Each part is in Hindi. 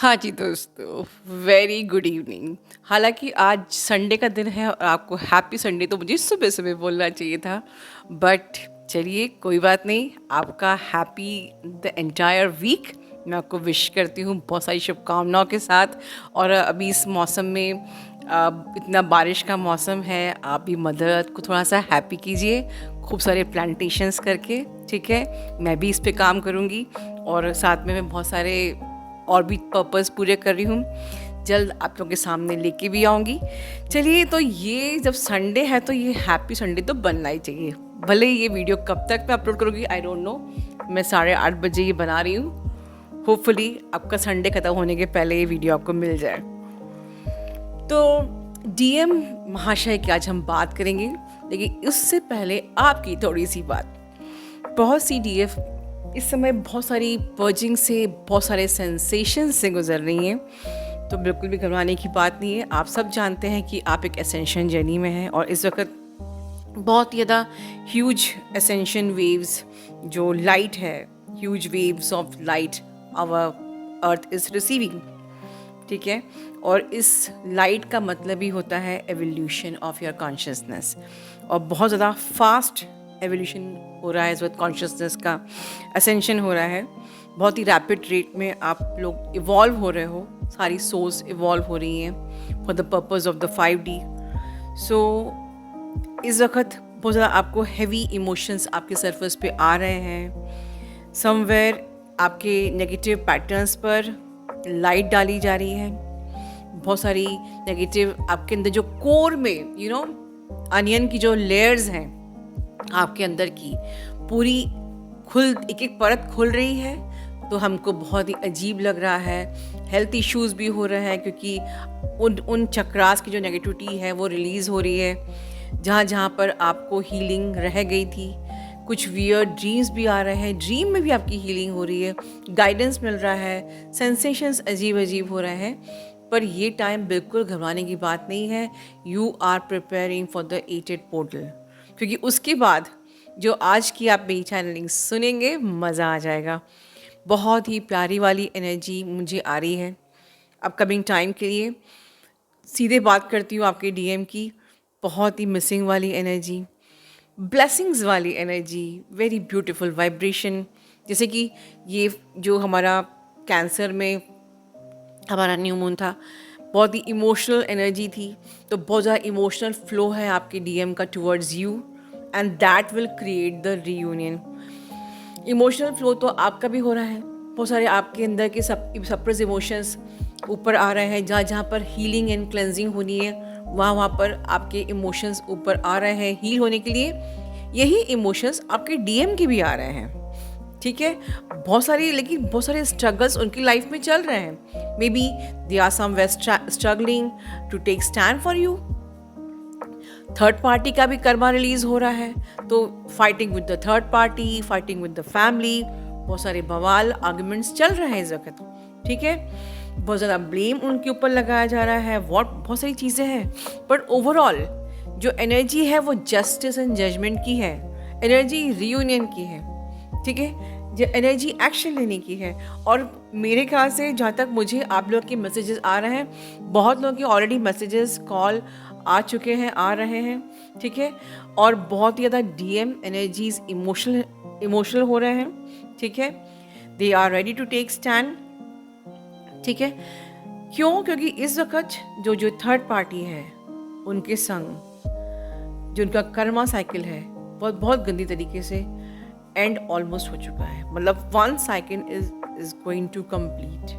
हाँ जी दोस्तों, वेरी गुड इवनिंग। हालाँकि आज संडे का दिन है और आपको हैप्पी संडे तो मुझे सुबह-सुबह बोलना चाहिए था। बट चलिए कोई बात नहीं, आपका हैप्पी द एंटायर वीक मैं आपको विश करती हूँ बहुत सारी शुभकामनाओं के साथ। और अभी इस मौसम में इतना बारिश का मौसम है, आप भी मदर अर्थ को थोड़ा-सा हैप्पी कीजिए, खूब सारे प्लांटेशंस करके, ठीक है? मैं भी इस पे काम करूँगी और साथ में मैं बहुत सारे और भी पर्पस पूरे कर रही हूँ। जल्द आप लोगों के सामने लेके भी आऊँगी। चलिए, तो ये जब संडे है तो ये हैप्पी संडे तो बनना ही चाहिए। भले ही ये वीडियो कब तक मैं अपलोड करूँगी आई डोंट नो। मैं 8:30 बजे ये बना रही हूँ। होपफुली आपका संडे ख़त्म होने के पहले ये वीडियो आपको मिल जाए। तो डीएम महाशय की आज हम बात करेंगे, लेकिन उससे पहले आपकी थोड़ी सी बात। बहुत सी डीएफ इस समय बहुत सारी पर्जिंग से, बहुत सारे सेंसेशन से गुजर रही हैं, तो बिल्कुल भी घबराने की बात नहीं है। आप सब जानते हैं कि आप एक एसेंशन जर्नी में हैं और इस वक्त बहुत ज़्यादा ह्यूज एसेंशन वेव्स जो लाइट है, huge waves of light our earth is receiving, ठीक है। और इस लाइट का मतलब ही होता है एवोल्यूशन ऑफ योर कॉन्शियसनेस, और बहुत ज़्यादा फास्ट एवोल्यूशन हो रहा है इस वक्त। कॉन्शियसनेस का असेंशन हो रहा है बहुत ही रैपिड रेट में। आप लोग इवॉल्व हो रहे हो, सारी सोल्स इवॉल्व हो रही हैं for the purpose of the 5D। सो इस वक्त बहुत ज़्यादा आपको हैवी इमोशंस आपके सरफेस पे आ रहे हैं। समवेयर आपके नेगेटिव पैटर्न्स पर लाइट डाली जा रही है। बहुत सारी नेगेटिव आपके अंदर जो कोर में अनियन की जो लेयर्स हैं आपके अंदर की, पूरी एक एक परत खुल रही है। तो हमको बहुत ही अजीब लग रहा है। हेल्थ इश्यूज भी हो रहे हैं क्योंकि उन चक्रास की जो नेगेटिविटी है वो रिलीज़ हो रही है जहाँ जहाँ पर आपको हीलिंग रह गई थी। कुछ वियर्ड ड्रीम्स भी आ रहे हैं, ड्रीम में भी आपकी हीलिंग हो रही है, गाइडेंस मिल रहा है, सेंसेशंस अजीब अजीब हो रहे हैं। पर ये टाइम बिल्कुल घबराने की बात नहीं है। You are preparing for the 8th portal, क्योंकि उसके बाद जो आज की आप मेरी चैनलिंग सुनेंगे मज़ा आ जाएगा। बहुत ही प्यारी वाली एनर्जी मुझे आ रही है अपकमिंग टाइम के लिए। सीधे बात करती हूँ आपके डीएम की। बहुत ही मिसिंग वाली एनर्जी, ब्लेसिंग्स वाली एनर्जी, वेरी ब्यूटीफुल वाइब्रेशन। जैसे कि ये जो हमारा कैंसर में हमारा न्यू मून था, बहुत ही इमोशनल एनर्जी थी। तो बहुत ज़्यादा इमोशनल फ्लो है आपके डीएम का towards you, and that will create the reunion. Emotional flow तो आपका भी हो रहा है। बहुत सारे आपके अंदर के सप्रेस इमोशंस ऊपर आ रहे हैं। जहाँ जहाँ पर हीलिंग एंड क्लेंजिंग होनी है वहाँ वहाँ पर आपके इमोशंस ऊपर आ रहे हैं हील होने के लिए। यही इमोशंस आपके डीएम के भी आ रहे हैं, ठीक है। लेकिन बहुत सारे स्ट्रगल्स उनकी लाइफ में चल रहे हैं। May be they are somewhere struggling to take stand for you. Third party का भी कर्मा रिलीज हो रहा है, तो fighting with the third party, fighting with the family, बहुत सारे बवाल आर्गुमेंट्स चल रहे हैं इस वक्त, ठीक है। बहुत ज़्यादा ब्लेम उनके ऊपर लगाया जा रहा है, बहुत सारी चीज़ें हैं। बट ओवरऑल जो एनर्जी है वो जस्टिस एंड जजमेंट की है, एनर्जी रियूनियन की है, ठीक है। जो एनर्जी एक्शन लेने की है। और मेरे ख्याल से जहाँ तक मुझे आप लोग के मैसेजेस आ रहे हैं, बहुत लोगों के ऑलरेडी मैसेजेस कॉल आ चुके हैं, आ रहे हैं, ठीक है। और बहुत ही ज़्यादा डीएम एनर्जीज इमोशनल हो रहे हैं, ठीक है। They are ready to take stand, ठीक है। क्यों? क्योंकि इस वक्त जो जो थर्ड पार्टी है उनके संग जो उनका कर्मा साइकिल है बहुत बहुत गंदी तरीके से एंड ऑलमोस्ट हो चुका है। मतलब one cycle is going to complete,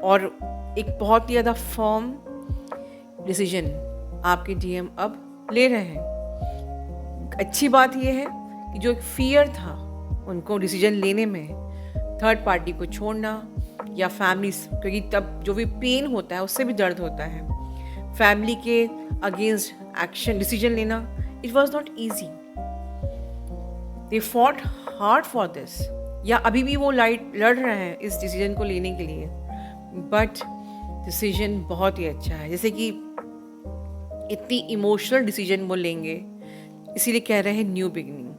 और एक बहुत ही ज़्यादा फर्म डिसीजन आपके डीएम अब ले रहे हैं। अच्छी बात यह है कि जो एक फियर था उनको डिसीजन लेने में, थर्ड पार्टी को छोड़ना या फैमिली, क्योंकि तब जो भी पेन होता है उससे भी दर्द होता है। फैमिली के अगेंस्ट एक्शन डिसीजन लेना, it was not easy. They fought hard for this, या अभी भी वो लड़ रहे हैं इस डिसीजन को लेने के लिए। बट डिसीजन बहुत ही अच्छा है। जैसे कि इतनी इमोशनल डिसीजन वो लेंगे, इसीलिए कह रहे हैं न्यू बिगनिंग।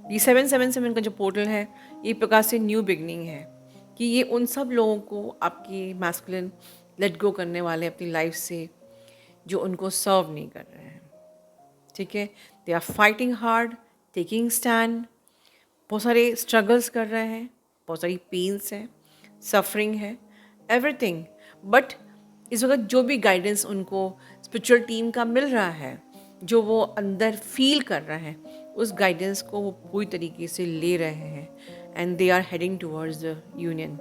ये 777 का जो पोर्टल है ये प्रकार से न्यू बिगनिंग है कि ये उन सब लोगों को आपकी मैस्कुलिन लेट गो करने वाले अपनी लाइफ से जो उनको सर्व नहीं कर रहे हैं, ठीक है। They are fighting hard, taking stand, बहुत सारे स्ट्रगल्स कर रहे हैं, बहुत सारी पेन्स हैं, सफरिंग है, एवरीथिंग। बट इस वक्त जो भी गाइडेंस उनको स्पिरिचुअल टीम का मिल रहा है, जो वो अंदर फील कर रहे हैं, उस गाइडेंस को वो पूरी तरीके से ले रहे हैं and they are heading towards the union,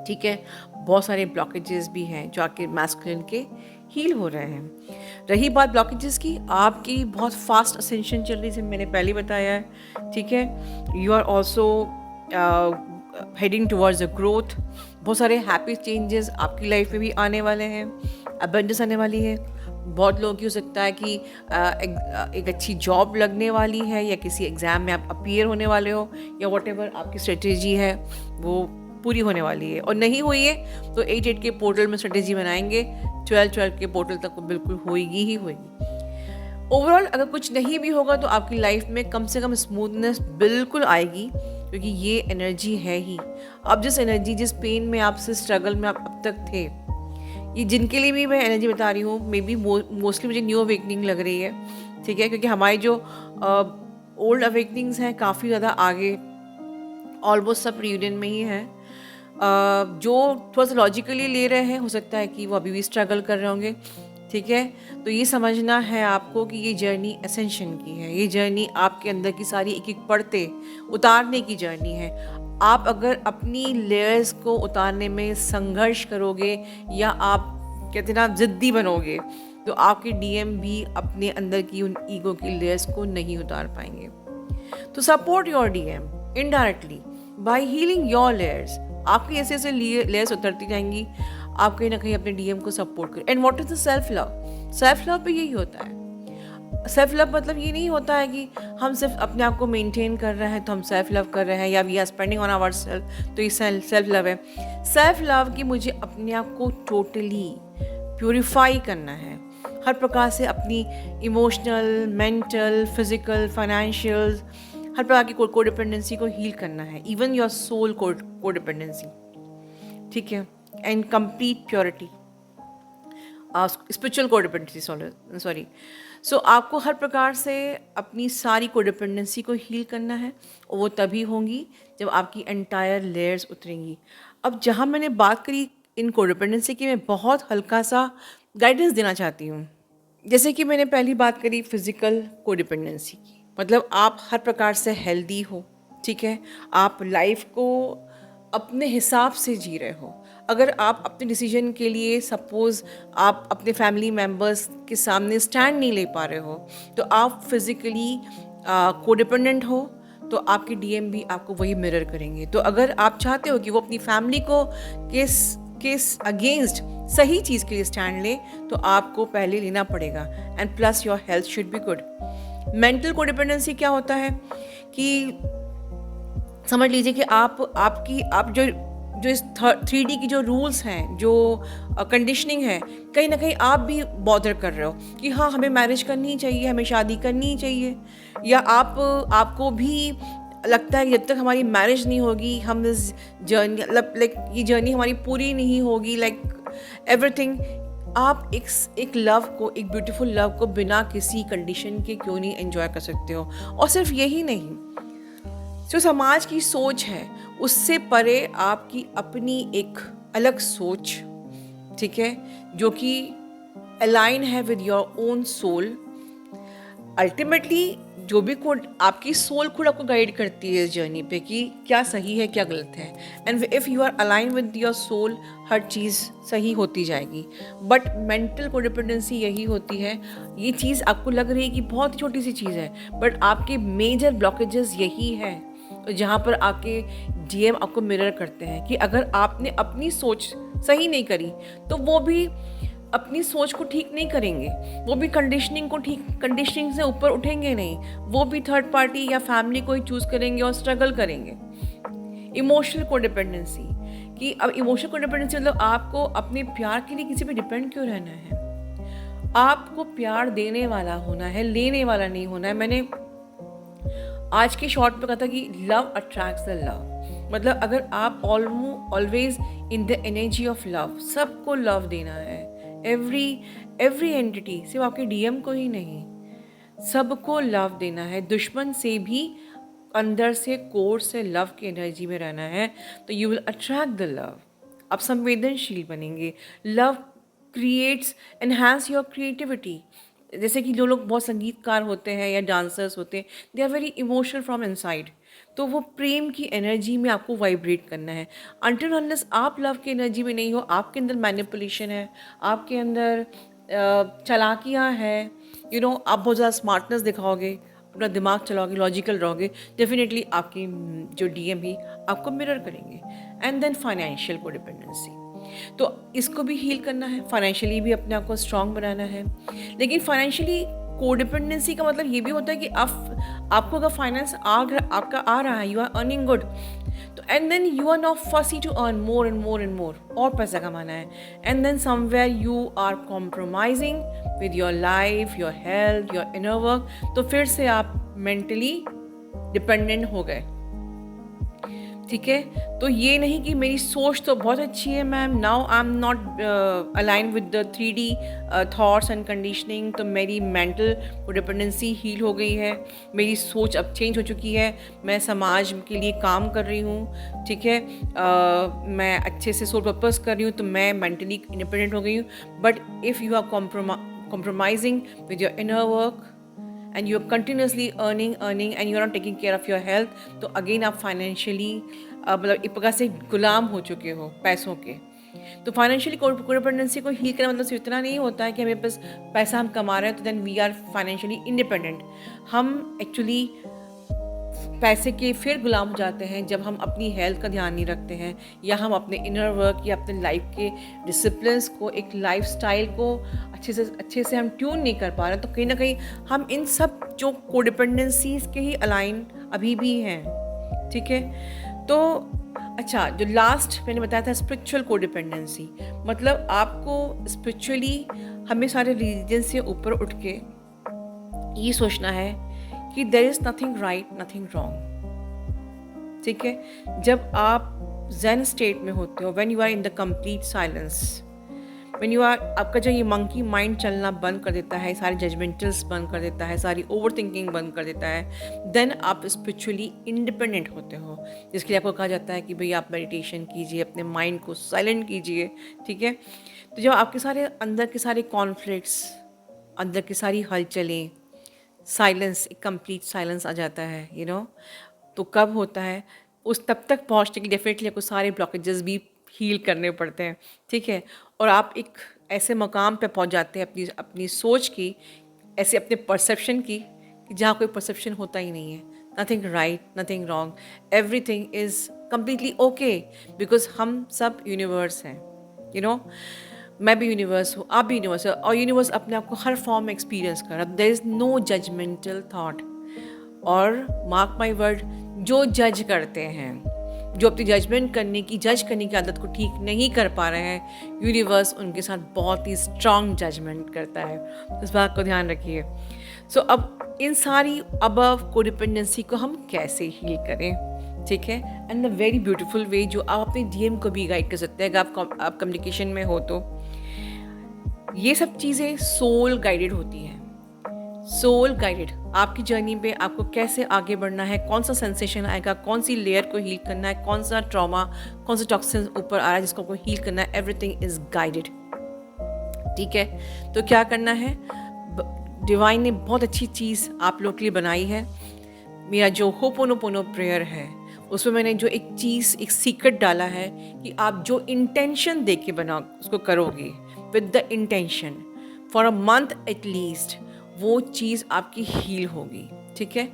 ठीक है। बहुत सारे ब्लॉकेजेस भी हैं जो आपके मैस्कुलिन के हील हो रहे हैं। रही बात ब्लॉकेजेस की, आपकी बहुत फास्ट असेंशन चल रही है, जैसे मैंने पहले बताया है, ठीक है। You are also heading towards the growth. बहुत सारे हैप्पी चेंजेस आपकी लाइफ में भी आने वाले हैं, अबंडेंस आने वाली है। बहुत लोगों की हो सकता है कि एक अच्छी जॉब लगने वाली है, या किसी एग्ज़ाम में आप अपीयर होने वाले हो, या व्हाटएवर आपकी स्ट्रेटेजी है वो पूरी होने वाली है। और नहीं हुई है तो 8-8 के पोर्टल में स्ट्रेटेजी बनाएंगे, 12-12 के पोर्टल तक वो बिल्कुल होएगी ही होएगी। ओवरऑल अगर कुछ नहीं भी होगा तो आपकी लाइफ में कम से कम स्मूथनेस बिल्कुल आएगी, क्योंकि ये एनर्जी है ही। अब जिस एनर्जी, जिस पेन में आप, से स्ट्रगल में आप अब तक थे, ये जिनके लिए भी मैं एनर्जी बता रही हूँ, मे बी मोस्टली मुझे न्यू अवेकनिंग लग रही है, ठीक है। क्योंकि हमारी जो ओल्ड अवेकनिंग्स हैं काफ़ी ज़्यादा आगे, ऑलमोस्ट सब रियूनियन में ही हैं। जो थोड़ा सा लॉजिकली ले रहे हैं, हो सकता है कि वो अभी भी स्ट्रगल कर रहे होंगे, ठीक है। तो ये समझना है आपको कि ये जर्नी असेंशन की है, ये जर्नी आपके अंदर की सारी एक एक परतें उतारने की जर्नी है। आप अगर अपनी लेयर्स को उतारने में संघर्ष करोगे, या आप कहते ना ज़िद्दी बनोगे, तो आपके डीएम भी अपने अंदर की उन ईगो की लेयर्स को नहीं उतार पाएंगे। तो support your DM indirectly bye healing your layers. आपकी ऐसे ऐसे लेयर्स उतरती जाएंगी, आप कहीं ना कहीं अपने डीएम को सपोर्ट करें। And what is the self love? Self love पे यही होता है। सेल्फ लव मतलब ये नहीं होता है कि हम सिर्फ अपने आप को मेंटेन कर रहे हैं तो हम सेल्फ लव कर रहे हैं, या we are spending on our self तो ये सेल्फ लव है। सेल्फ लव कि मुझे अपने आप को टोटली प्योरीफाई करना है, हर प्रकार से अपनी इमोशनल, मेंटल, फिजिकल, फाइनेंशियल, हर प्रकार की कोडिपेंडेंसी को हील करना है, इवन योर सोल कोडिपेंडेंसी, ठीक है। And complete purity, spiritual codependency, sorry. So आपको हर प्रकार से अपनी सारी कोडिपेंडेंसी को हील करना है, और वो तभी होंगी जब आपकी एंटायर लेयर्स उतरेंगी। अब जहाँ मैंने बात करी इन कोडिपेंडेंसी की, मैं बहुत हल्का सा गाइडेंस देना चाहती हूँ। जैसे कि मैंने पहली बात करी फिजिकल कोडिपेंडेंसी की, मतलब आप हर प्रकार से हेल्दी हो, ठीक है। आप लाइफ को अपने हिसाब से जी रहे हो। अगर आप अपने डिसीजन के लिए, सपोज़ आप अपने फैमिली मेम्बर्स के सामने स्टैंड नहीं ले पा रहे हो, तो आप फिज़िकली कोडिपेंडेंट हो, तो आपके डीएम भी आपको वही मिरर करेंगे। तो अगर आप चाहते हो कि वो अपनी फैमिली को केस अगेंस्ट सही चीज़ के लिए स्टैंड ले, तो आपको पहले लेना पड़ेगा। And plus your health should be good. Mental codependency क्या होता है कि समझ लीजिए कि आप जो इस 3D की जो रूल्स हैं, जो कंडीशनिंग है, कहीं ना कहीं आप भी बॉदर कर रहे हो कि हाँ हमें मैरिज करनी चाहिए, हमें शादी करनी चाहिए, या आपको भी लगता है कि जब तक हमारी मैरिज नहीं होगी हम इस जर्नी, लाइक ये जर्नी हमारी पूरी नहीं होगी, लाइक एवरीथिंग। आप एक लव को, एक ब्यूटीफुल लव को बिना किसी कंडीशन के क्यों नहीं एंजॉय कर सकते हो? और सिर्फ यही नहीं, जो समाज की सोच है उससे परे आपकी अपनी एक अलग सोच, ठीक है, जो कि अलाइन है with your own soul. Ultimately जो भी खुद आपकी सोल खुद आपको गाइड करती है इस जर्नी पे कि क्या सही है क्या गलत है। And if you are align with your soul, हर चीज़ सही होती जाएगी। बट मेंटल कोडिपेंडेंसी यही होती है, ये चीज़ आपको लग रही है कि बहुत छोटी सी चीज़ है, बट आपके मेजर ब्लॉकेजेस यही है जहाँ पर आपके डीएम आपको मिरर करते हैं कि अगर आपने अपनी सोच सही नहीं करी तो वो भी अपनी सोच को ठीक नहीं करेंगे, वो भी कंडीशनिंग से ऊपर उठेंगे नहीं, वो भी थर्ड पार्टी या फैमिली को ही चूज़ करेंगे और स्ट्रगल करेंगे। इमोशनल कोडिपेंडेंसी कि अब इमोशनल कोडिपेंडेंसी मतलब आपको अपने प्यार के लिए किसी पे डिपेंड क्यों रहना है? आपको प्यार देने वाला होना है, लेने वाला नहीं होना है। मैंने आज के शॉर्ट पे कहा था कि लव अट्रैक्ट्स द लव। मतलब अगर आप always in the energy of love, सबको लव देना है, एवरी एंटिटी, सिर्फ आपके डीएम को ही नहीं, सबको लव देना है, दुश्मन से भी अंदर से कोर से लव की एनर्जी में रहना है, तो you will attract the love. आप संवेदनशील बनेंगे। Love creates enhance your creativity. जैसे कि जो लोग बहुत संगीतकार होते हैं या डांसर्स होते हैं, they are very emotional from inside, तो वो प्रेम की एनर्जी में आपको वाइब्रेट करना है। अनटिल अनलेस आप लव की एनर्जी में नहीं हो, आपके अंदर मैनिपुलेशन है, आपके अंदर चालाकियाँ हैं, आप बहुत ज़्यादा स्मार्टनेस दिखाओगे, अपना दिमाग चलाओगे, लॉजिकल रहोगे, डेफिनेटली आपकी जो डीएम ही आपको मिरर करेंगे। एंड देन फाइनेंशियल कोडिपेंडेंसी, तो इसको भी हील करना है, फाइनेंशियली भी अपने आप को स्ट्रांग बनाना है। लेकिन फाइनेंशियली कोडिपेंडेंसी का मतलब ये भी होता है कि आपको अगर फाइनेंस आपका आ रहा है, यू आर अर्निंग गुड, तो and then you are not fussy to earn more and more and more, और पैसा कमाना है, and then somewhere you are compromising with your life, your health, your inner work, तो फिर से आप मेंटली डिपेंडेंट हो गए। ठीक है, तो ये नहीं कि मेरी सोच तो बहुत अच्छी है ma'am, now I am not align with the 3D thoughts and conditioning, तो मेरी मेंटल डिपेंडेंसी हील हो गई है, मेरी सोच अब चेंज हो चुकी है, मैं समाज के लिए काम कर रही हूँ, ठीक है, मैं अच्छे से सोल पर्पस कर रही हूँ, तो मैं मेंटली इंडिपेंडेंट हो गई हूँ। But if you are compromising with your inner work and you are continuously earning and you are not taking care of your health, तो अगेन आप फाइनेंशियली मतलब एक प्रकार से गुलाम हो चुके हो पैसों के। तो फाइनेंशियली कोडिपेंडेंसी को हील करना मतलब सिर्फ इतना नहीं होता है कि हमें बस पैसा हम कमा रहे हैं तो then we are financially independent. हम एक्चुअली पैसे के फिर गुलाम हो जाते हैं जब हम अपनी हेल्थ का ध्यान नहीं रखते हैं, या हम अपने इनर वर्क या अपने लाइफ के डिसिप्लिन्स को, एक लाइफ स्टाइल को अच्छे से हम ट्यून नहीं कर पा रहे, तो कहीं ना कहीं हम इन सब जो कोडिपेंडेंसीज के ही अलाइन अभी भी हैं। ठीक है, तो अच्छा, जो लास्ट मैंने बताया था स्पिरिचुअल कोडिपेंडेंसी, मतलब आपको स्पिरिचुअली हमें सारे रिलीजन से ऊपर उठ के ये सोचना है कि there is nothing right, nothing wrong. ठीक है, जब आप ज़ेन स्टेट में होते हो, when you are in the complete silence, when you are, आपका जो ये मंकी माइंड चलना बंद कर देता है, सारे जजमेंटल्स बंद कर देता है, सारी ओवर थिंकिंग बंद कर देता है, देन आप स्पिरिचुअली इंडिपेंडेंट होते हो, जिसके लिए आपको कहा जाता है कि भाई आप मेडिटेशन कीजिए, अपने माइंड को साइलेंट कीजिए। ठीक है, तो जब आपके सारे अंदर के सारे कॉन्फ्लिक्ट्स, अंदर की सारी हलचलें, साइलेंस, एक कंप्लीट साइलेंस आ जाता है, तो कब होता है, उस तब तक पहुंचने के डेफिनेटली आपको सारे ब्लॉकेजेस भी हील करने पड़ते हैं। ठीक है, और आप एक ऐसे मकाम पे पहुंच जाते हैं अपनी सोच की, ऐसे अपने परसेप्शन की, कि जहाँ कोई परसेप्शन होता ही नहीं है, nothing right, nothing wrong, everything is completely okay, because हम सब यूनिवर्स हैं। मैं भी यूनिवर्स हूँ, आप भी यूनिवर्स हो, और यूनिवर्स अपने आप को हर फॉर्म में एक्सपीरियंस कर रहा है। There is no judgmental thought, और मार्क माई वर्ड, जो जज करते हैं, जो अपनी जज करने की आदत को ठीक नहीं कर पा रहे हैं, यूनिवर्स उनके साथ बहुत ही स्ट्रॉन्ग जजमेंट करता है। इस बात को ध्यान रखिए। सो अब इन सारी अबव कोडिपेंडेंसी को हम कैसे हील करें? ठीक है, and the very beautiful way जो आप अपने डीएम को भी गाइड कर सकते हैं, अगर आप कम्युनिकेशन में हो तो ये सब चीज़ें सोल गाइडेड होती हैं। सोल गाइडेड आपकी जर्नी पे आपको कैसे आगे बढ़ना है, कौन सा सेंसेशन आएगा, कौन सी लेयर को हील करना है, कौन सा ट्रॉमा, कौन सा टॉक्सिन ऊपर आ रहा है जिसको आपको हील करना है, एवरीथिंग इज गाइडेड। ठीक है, तो क्या करना है, डिवाइन ने बहुत अच्छी चीज़ आप लोग के लिए बनाई है। मेरा जो होपोनोपोनो प्रेयर है उसमें मैंने जो एक चीज़, एक सीक्रेट डाला है कि आप जो इंटेंशन दे के बना उसको करोगे with the intention for a month at least, वो चीज़ आपकी हील होगी। ठीक है,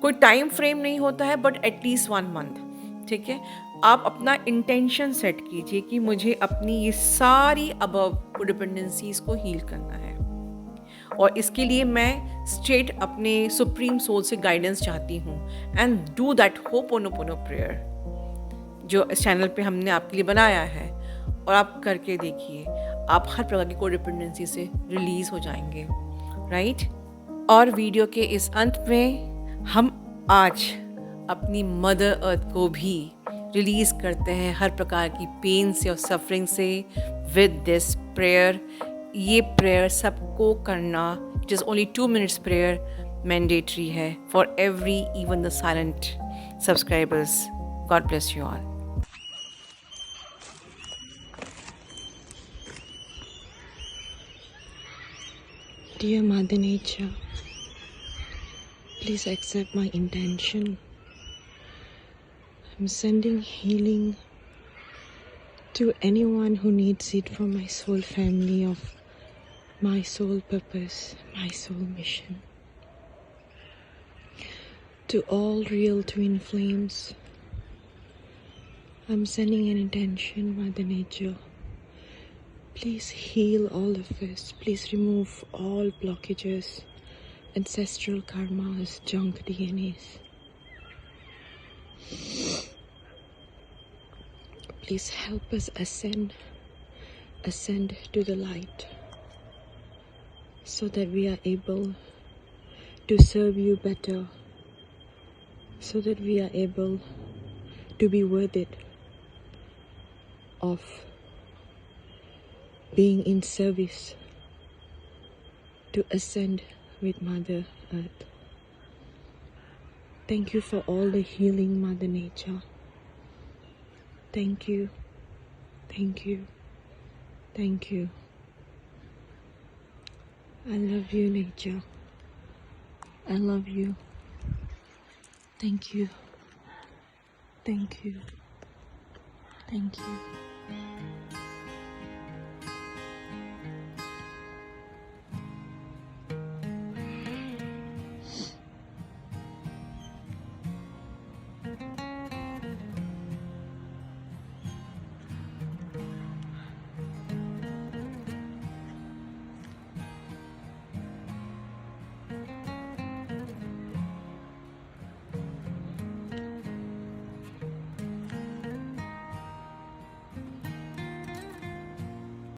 कोई टाइम फ्रेम नहीं होता है, बट एटलीस्ट 1 मंथ। ठीक है, आप अपना इंटेंशन सेट कीजिए कि मुझे अपनी ये सारी अबव कोडिपेंडेंसीज को हील करना है, और इसके लिए मैं स्ट्रेट अपने सुप्रीम सोल से गाइडेंस चाहती हूँ। And do that ho'oponopono prayer जो इस चैनल पे हमने आपके लिए बनाया है, और आप करके देखिए, आप हर प्रकार की कोडिपेंडेंसी से रिलीज़ हो जाएंगे। राइट, और वीडियो के इस अंत में हम आज अपनी मदर अर्थ को भी रिलीज़ करते हैं हर प्रकार की पेन से और सफरिंग से विद दिस प्रेयर। ये प्रेयर सबको करना, it is only 2 minutes prayer mandatory है for every, even the silent subscribers. God bless you all. Dear Mother Nature, please accept my intention. I'm sending healing to anyone who needs it for my soul family of my soul purpose, my soul mission. To all real twin flames, I'm sending an intention, Mother Nature. Please heal all of us. Please remove all blockages, ancestral karmas, junk DNAs. Please help us ascend to the light, so that we are able to serve you better, so that we are able to be worthy of being in service to ascend with Mother Earth. Thank you for all the healing, Mother Nature. Thank you, thank you, thank you. I love you, Nature. I love you. Thank you, thank you, thank you.